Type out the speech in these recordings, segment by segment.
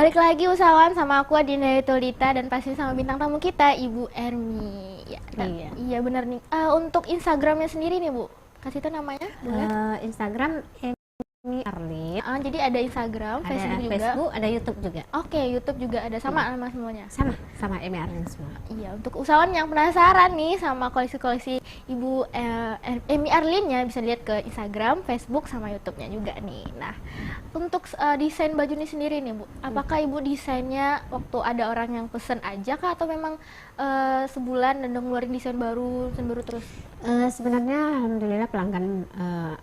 Balik lagi usahawan sama aku Adinda Tulita dan pasti sama bintang tamu kita Ibu Ermi. Ya, iya benar nih. Untuk Instagramnya sendiri nih Bu, kasih tahu namanya boleh? Instagram Ermi Arlin. Jadi ada Instagram, Ada Facebook juga. Facebook, ada YouTube juga. Oke, YouTube juga ada sama nama semuanya. Sama Ermi Arlin semua. Iya, untuk usahawan yang penasaran nih sama koleksi-koleksi Ibu Ermi Arlinnya bisa lihat ke Instagram, Facebook sama YouTube-nya juga nih. Nah, untuk desain baju ini sendiri nih Bu, apakah Ibu desainnya waktu ada orang yang pesen aja kah atau memang sebulan dan ngeluarin desain baru terus? Sebenarnya alhamdulillah pelanggan,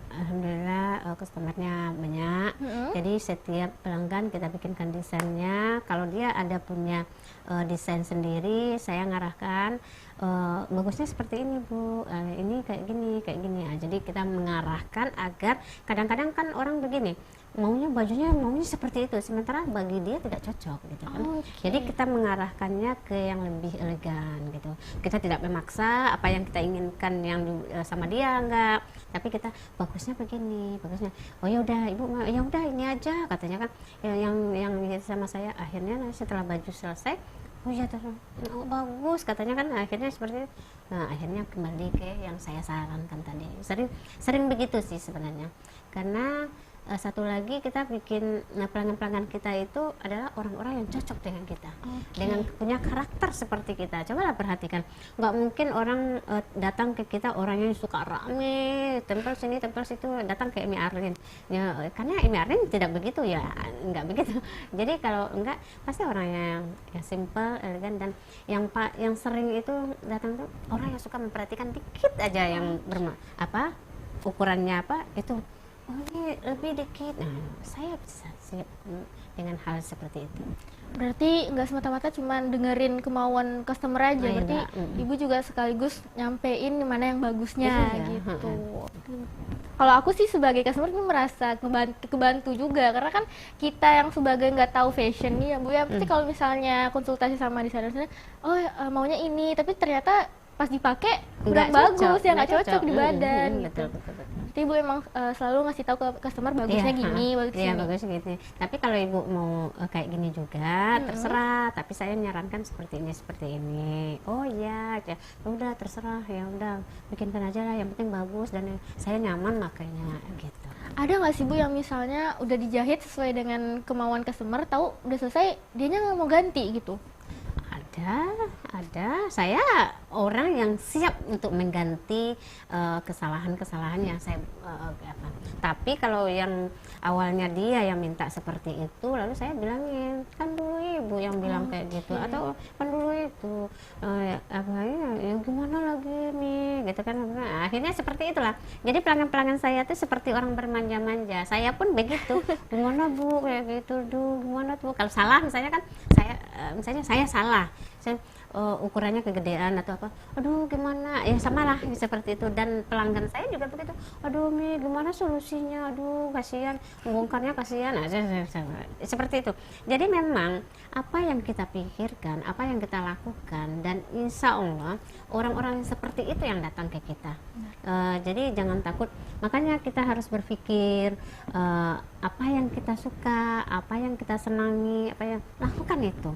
alhamdulillah customernya banyak. Jadi setiap pelanggan kita bikinkan desainnya. Kalau dia ada punya desain sendiri, saya ngarahkan bagusnya seperti ini Bu, ini kayak gini. Jadi kita mengarahkan agar kadang-kadang kan orang begini, bajunya maunya seperti itu, sementara bagi dia tidak cocok gitu kan. Jadi kita mengarahkannya ke yang lebih elegan gitu. Kita tidak memaksa apa yang kita inginkan yang sama dia, enggak, tapi kita bagusnya begini, bagusnya. Oh ya udah Ibu, ya udah ini aja katanya kan. Yang sama saya akhirnya setelah baju selesai, oh ya terus bagus katanya kan, akhirnya seperti itu. Nah akhirnya kembali ke yang saya sarankan tadi. Sering begitu sih sebenarnya, karena satu lagi kita bikin pelanggan-pelanggan kita itu adalah orang-orang yang cocok dengan kita, dengan punya karakter seperti kita. Cobalah perhatikan, nggak mungkin orang datang ke kita orangnya suka rame, tempel sini tempel situ, datang ke Emi Arlin ya, karena Emi Arlin tidak begitu ya, nggak begitu. Jadi kalau enggak, pasti orangnya yang simple, elegan, dan yang sering itu datang tuh orang yang suka memperhatikan dikit aja, yang ukurannya apa itu, oh ini lebih dikit. Nah, saya bisa siap dengan hal seperti itu. Berarti nggak semata-mata cuma dengerin kemauan customer aja, berarti Ibu juga sekaligus nyampein mana yang bagusnya gitu. Kalau aku sih sebagai customer ini merasa kebantu juga, karena kan kita yang sebagai nggak tahu fashion nih ya Bu ya, pasti kalau misalnya konsultasi sama desainer, maunya ini, tapi ternyata pas dipakai kurang bagus, ya nggak cocok di badan gitu. Jadi Ibu emang selalu ngasih tahu ke customer bagusnya gini, bagusnya gini. Tapi kalau Ibu mau kayak gini juga terserah, tapi saya menyarankan seperti ini. Oh iya, ya udah terserah, ya udah bikinkan aja lah, yang penting bagus dan saya nyaman makanya gitu. Ada nggak sih Bu yang misalnya udah dijahit sesuai dengan kemauan customer, tahu udah selesai dianya nggak mau ganti gitu? Ada. Saya orang yang siap untuk mengganti kesalahan-kesalahan yang saya tapi kalau yang awalnya dia yang minta seperti itu, lalu saya bilangin, kan dulu Ibu yang bilang kayak gitu, atau kan dulu itu ya gimana lagi nih gitu kan. Nah, akhirnya seperti itulah. Jadi pelanggan-pelanggan saya tuh seperti orang bermanja-manja. Saya pun begitu. Gimana Bu kayak gitu, gimana tuh kalau salah misalnya kan, saya salah, ukurannya kegedean atau apa, aduh gimana ya, samalah seperti itu. Dan pelanggan saya juga begitu, aduh Mi gimana solusinya, aduh kasihan membongkarnya, kasihan. Nah, seperti itu. Jadi memang apa yang kita pikirkan, apa yang kita lakukan, dan insya Allah orang-orang seperti itu yang datang ke kita. Jadi jangan takut, makanya kita harus berpikir apa yang kita suka, apa yang kita senangi, apa yang lakukan itu.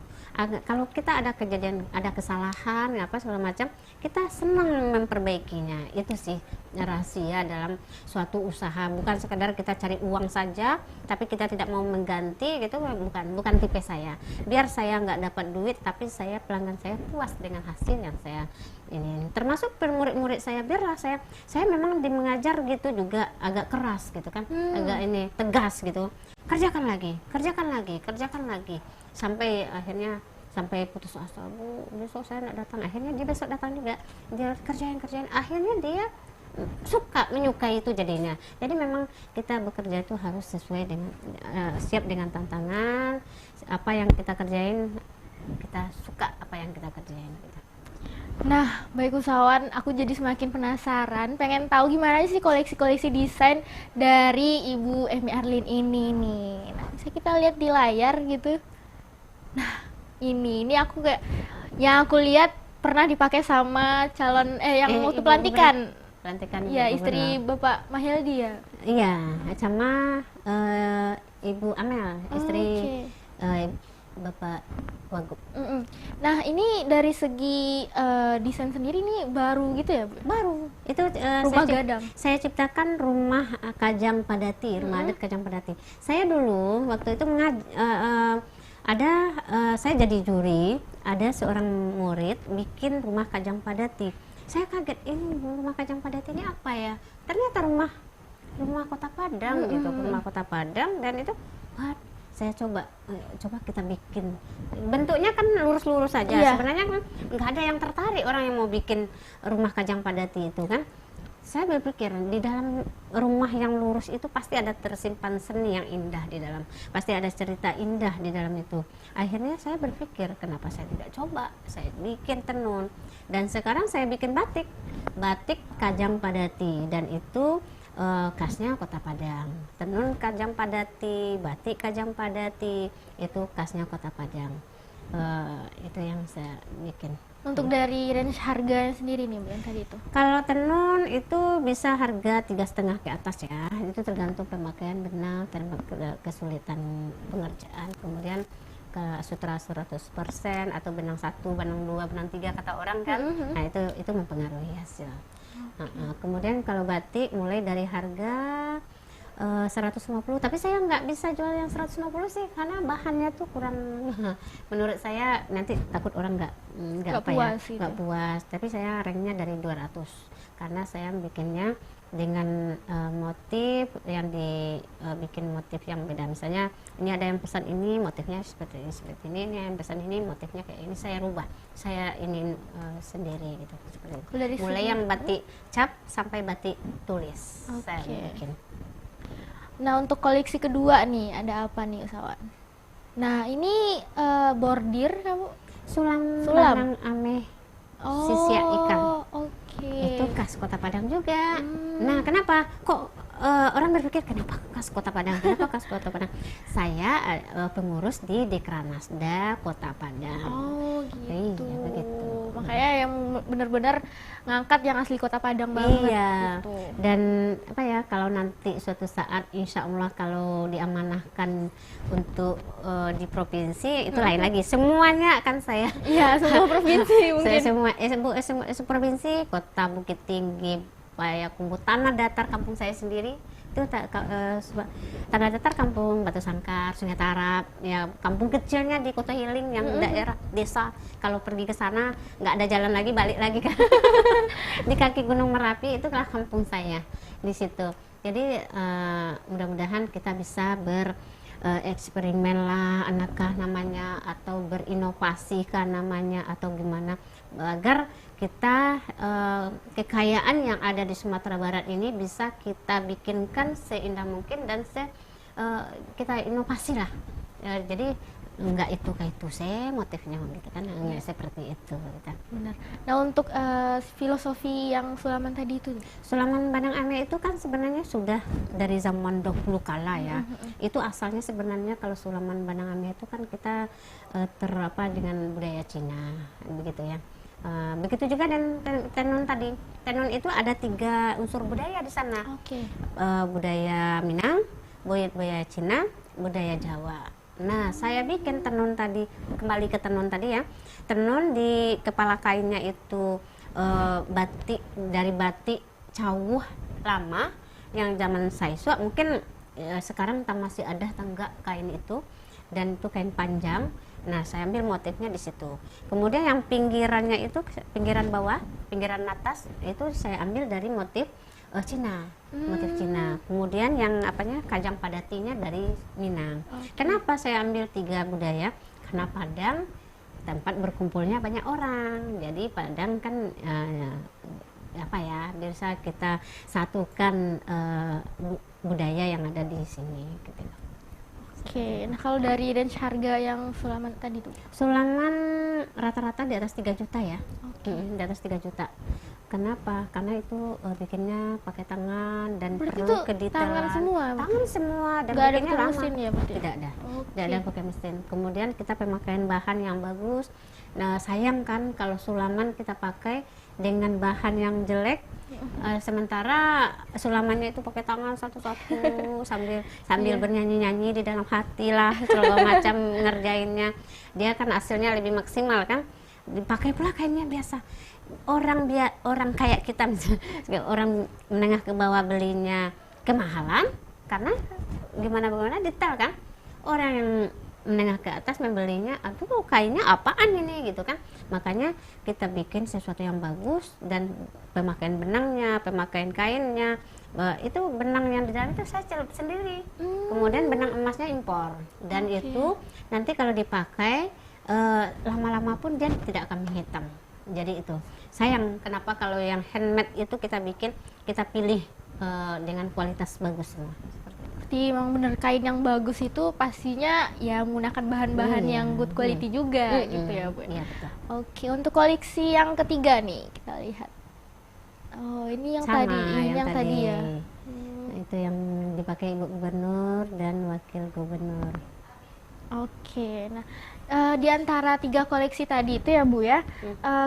Kalau kita ada kejadian, ada kesalahan, apa segala macam, kita senang memperbaikinya. Itu sih rahasia dalam suatu usaha. Bukan sekadar kita cari uang saja, tapi kita tidak mau mengganti gitu. Bukan tipe saya. Biar saya nggak dapat duit, tapi pelanggan saya puas dengan hasil yang saya ini. Termasuk murid-murid saya, biarlah saya memang mengajar gitu juga agak keras gitu kan, agak tegas gitu. Kerjakan lagi, sampai putus asa, Bu besok saya nggak datang. Akhirnya dia besok datang juga, dia kerjain, akhirnya dia menyukai itu jadinya. Jadi memang kita bekerja itu harus sesuai dengan siap dengan tantangan. Apa yang kita kerjain, kita suka apa yang kita kerjain gitu. Nah, baik usahawan, aku jadi semakin penasaran, pengen tahu gimana sih koleksi-koleksi desain dari Ibu Emi Arlin ini nih. Nah, bisa kita lihat di layar gitu. Nah, ini aku kayak yang aku lihat pernah dipakai sama calon yang waktu pelantikan. Iya, istri Bapak Mahyildi ya. Iya, sama Ibu Amel, istri Bapak Wagub. Nah ini dari segi desain sendiri nih baru gitu ya Bu? Baru itu Rumah gadang. saya ciptakan rumah Kajang Padati, rumah adat Kajang Padati. Saya dulu waktu itu saya jadi juri, ada seorang murid bikin rumah Kajang Padati. Saya kaget, ini rumah Kajang Padati ini apa ya? Ternyata rumah Kota Padang gitu, rumah Kota Padang. Dan itu saya coba kita bikin, bentuknya kan lurus-lurus saja. Sebenarnya kan nggak ada yang tertarik orang yang mau bikin rumah Kajang Padati itu kan. Saya berpikir di dalam rumah yang lurus itu pasti ada tersimpan seni yang indah di dalam, pasti ada cerita indah di dalam itu. Akhirnya saya berpikir, kenapa saya tidak coba saya bikin tenun. Dan sekarang saya bikin batik Kajang Padati, dan itu khasnya Kota Padang. Tenun Kajang Padati, batik Kajang Padati, itu khasnya Kota Padang. Itu yang saya bikin. Untuk dari range harga sendiri nih Bu yang tadi itu? Kalau tenun itu bisa harga 3,5 ke atas ya. Itu tergantung pemakaian benang dan kesulitan pengerjaan. Kemudian ke sutra 100% atau benang 1, benang 2, benang 3 kata orang kan. Nah itu mempengaruhi hasil. Kemudian kalau batik mulai dari harga 150, tapi saya nggak bisa jual yang 150 sih karena bahannya tuh kurang menurut saya, nanti takut orang nggak puas. Tapi saya ranknya dari 200 karena saya bikinnya dengan motif yang dibikin motif yang beda. Misalnya ini ada yang pesan ini motifnya seperti ini, ini yang pesan ini motifnya kayak ini, saya rubah, saya ini sendiri gitu, seperti itu. Mulai yang batik cap sampai batik tulis. Saya bikin. Nah untuk koleksi kedua nih ada apa nih usahawan? Nah ini bordir kamu? Sulam Banang Ameh Sisia Ikan. Oke. Itu khas Kota Padang juga. Nah kenapa kok orang berpikir kenapa khas Kota Padang? Kenapa khas Kota Padang? Saya pengurus di Dekranasda Kota Padang. Oh gitu. Iya begitu. Makanya yang benar-benar ngangkat yang asli Kota Padang banget. Iya. Gitu. Dan apa ya, kalau nanti suatu saat insya Allah kalau diamanahkan untuk di provinsi itu lain lagi. Semuanya akan saya. Iya semua provinsi mungkin. Semua provinsi, Kota Bukit Tinggi, Payakumbuh, tanah datar kampung saya sendiri itu tanah datar kampung Batu Sangkar, Sungai Tarap, ya kampung kecilnya di Kota Hiling yang daerah desa. Kalau pergi ke sana nggak ada jalan lagi, balik lagi kan di kaki Gunung Merapi, itulah kampung saya di situ. Jadi mudah-mudahan kita bisa eksperimen lah anakah namanya, atau berinovasi kan namanya, atau gimana agar kita kekayaan yang ada di Sumatera Barat ini bisa kita bikinkan seindah mungkin dan kita inovasi lah. Jadi enggak itu kayak itu saya motifnya gitu kan, enggak seperti itu gitu. Benar. Nah untuk filosofi yang Sulaman tadi itu, Sulaman Banang Ameh itu kan sebenarnya sudah dari zaman dahulu kala ya. Itu asalnya sebenarnya kalau Sulaman Banang Ameh itu kan kita terapa dengan budaya Cina begitu ya. Begitu juga dan tenun tadi. Tenun itu ada 3 unsur budaya di sana. Budaya Minang, budaya Cina, budaya Jawa. Nah, saya bikin tenun tadi, kembali ke tenun tadi ya. Tenun di kepala kainnya itu batik, dari batik cawuh lama yang zaman Saiswa, mungkin sekarang masih ada enggak kain itu, dan itu kain panjang. Nah, saya ambil motifnya di situ. Kemudian yang pinggirannya itu, pinggiran bawah, pinggiran atas itu saya ambil dari motif Cina, motif Cina. Kemudian yang Kajang Padatinya dari Minang. Kenapa saya ambil 3 budaya? Karena Padang tempat berkumpulnya banyak orang. Jadi Padang kan bisa kita satukan budaya yang ada di sini gitu. Nah kalau dari range harga yang Sulaman tadi tuh? Sulaman rata-rata di atas 3 juta ya. Di atas 3 juta. Kenapa? Karena itu bikinnya pakai tangan dan berarti perlu kedetailan. Tangan semua? Tangan semua, dan nggak ada bikinnya mesin ya? Tidak ada. Tidak ada pakai mesin. Kemudian kita pemakaian bahan yang bagus. Nah sayang kan kalau Sulaman kita pakai dengan bahan yang jelek, Sementara sulamannya itu pakai tangan satu-satu sambil bernyanyi-nyanyi di dalam hati lah, segala macam ngerjainnya. Dia kan hasilnya lebih maksimal kan, dipakai pula kainnya biasa. Orang kayak kita misalnya, orang menengah ke bawah belinya kemahalan karena gimana detail kan. Orang yang menengah ke atas membelinya, aduh kainnya apaan ini gitu kan. Makanya kita bikin sesuatu yang bagus, dan pemakaian benangnya, pemakaian kainnya, itu benang yang di dalam itu saya celup sendiri. Kemudian benang emasnya impor, dan itu nanti kalau dipakai lama-lama pun dia tidak akan menghitam. Jadi itu sayang, kenapa kalau yang handmade itu kita bikin, kita pilih dengan kualitas bagus semua. Berarti memang bener kain yang bagus itu pastinya ya menggunakan bahan-bahan yang good quality juga gitu ya Bu. Iya, betul. Oke, untuk koleksi yang ketiga nih kita lihat. Oh, ini yang Sama, tadi, ini yang tadi ya. Itu yang dipakai Ibu Gubernur dan Wakil Gubernur. Oke, nah di antara 3 koleksi tadi itu ya Bu ya,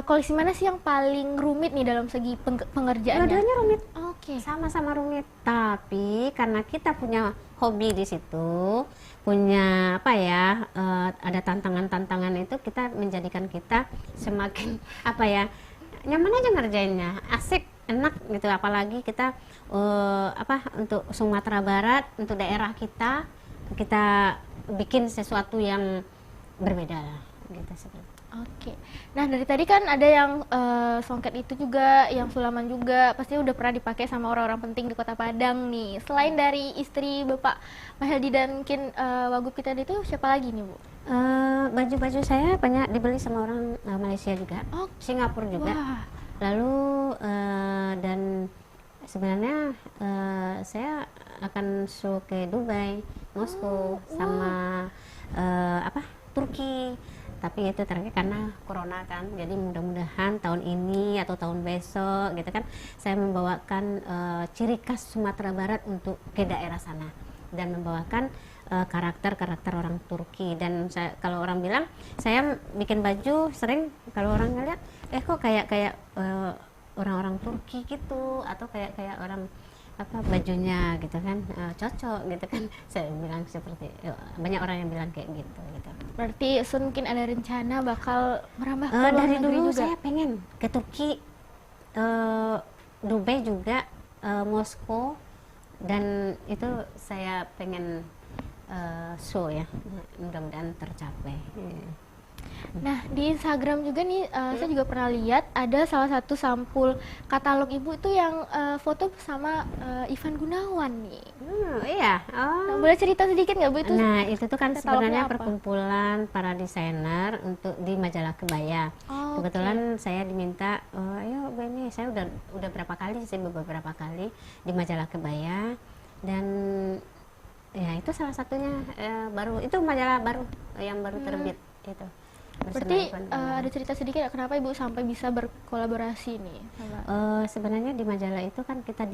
koleksi mana sih yang paling rumit nih dalam segi pengerjaannya? Dua-duanya rumit. Oke. Sama-sama rumit, tapi karena kita punya hobi di situ, punya apa ya, ada tantangan-tantangan itu, kita menjadikan kita semakin apa ya, nyaman aja ngerjainnya, asik, enak gitu. Apalagi kita untuk Sumatera Barat, untuk daerah kita bikin sesuatu yang berbeda lah, gitu seperti. Oke, nah dari tadi kan ada yang songket itu juga, yang sulaman juga, pasti udah pernah dipakai sama orang-orang penting di Kota Padang nih. Selain dari istri Bapak Mahyaldi dan mungkin Wagub kita itu, siapa lagi nih Bu? Baju-baju saya banyak dibeli sama orang Malaysia juga, Singapura juga. Wah. Lalu dan sebenarnya saya akan show ke Dubai, Moskow, sama Turki. Tapi itu terakhir karena corona kan, jadi mudah-mudahan tahun ini atau tahun besok gitu kan, saya membawakan ciri khas Sumatera Barat untuk ke daerah sana, dan membawakan karakter-karakter orang Turki. Dan kalau orang bilang saya bikin baju, sering kalau orang ngeliat kok kayak orang-orang Turki gitu, atau kayak orang bajunya gitu kan, cocok gitu kan. Saya bilang seperti banyak orang yang bilang kayak gitu. Berarti Sun mungkin ada rencana bakal merambah ke luar dari negeri dulu juga? Saya pengen ke Turki, Dubai juga, Moskow, dan itu saya pengen show ya, mudah-mudahan tercapai. Nah di Instagram juga nih saya juga pernah lihat ada salah satu sampul katalog Ibu itu yang foto bersama Ivan Gunawan nih. Iya. Nah, boleh cerita sedikit nggak Bu itu? Nah itu tuh kan sebenarnya apa? perkumpulan para desainer untuk di majalah Kebaya. Kebetulan saya diminta, ayo Bu ini, saya udah berapa kali sih, beberapa kali di majalah Kebaya, dan ya itu salah satunya baru, itu majalah baru yang baru terbit itu. Berarti ada cerita sedikit kenapa Ibu sampai bisa berkolaborasi nih sama? Sebenarnya di majalah itu kan kita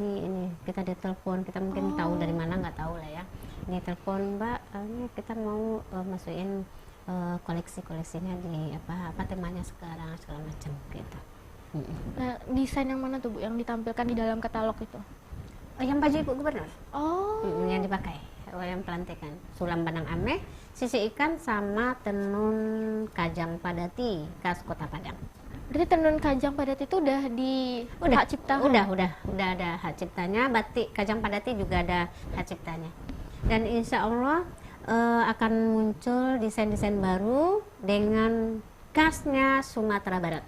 ditelepon, kita mungkin tahu dari mana, nggak tahu lah ya. Ditelepon, Mbak, ini kita mau masukin koleksinya di apa temanya sekarang, segala macam gitu. Nah desain yang mana tuh Bu yang ditampilkan di dalam katalog itu? Yang baju Ibu Gubernur. Yang dipakai, yang pelantikan, sulam Banang Ameh, sisi ikan, sama tenun Kajang Padati khas Kota Padang. Berarti tenun Kajang Padati itu udah hak cipta? Udah ada hak ciptanya. Batik Kajang Padati juga ada hak ciptanya. Dan insya Allah akan muncul desain-desain baru dengan khasnya Sumatera Barat.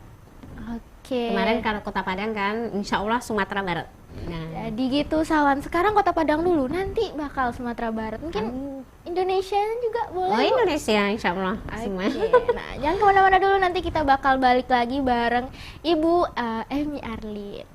Kemarin kalau Kota Padang kan, insya Allah Sumatera Barat. Nah, jadi gitu Sawan, sekarang Kota Padang dulu, nanti bakal Sumatera Barat, mungkin Indonesia juga boleh. Indonesia insya Allah. Nah jangan kemana-mana dulu, nanti kita bakal balik lagi bareng Ibu Emi Arlin.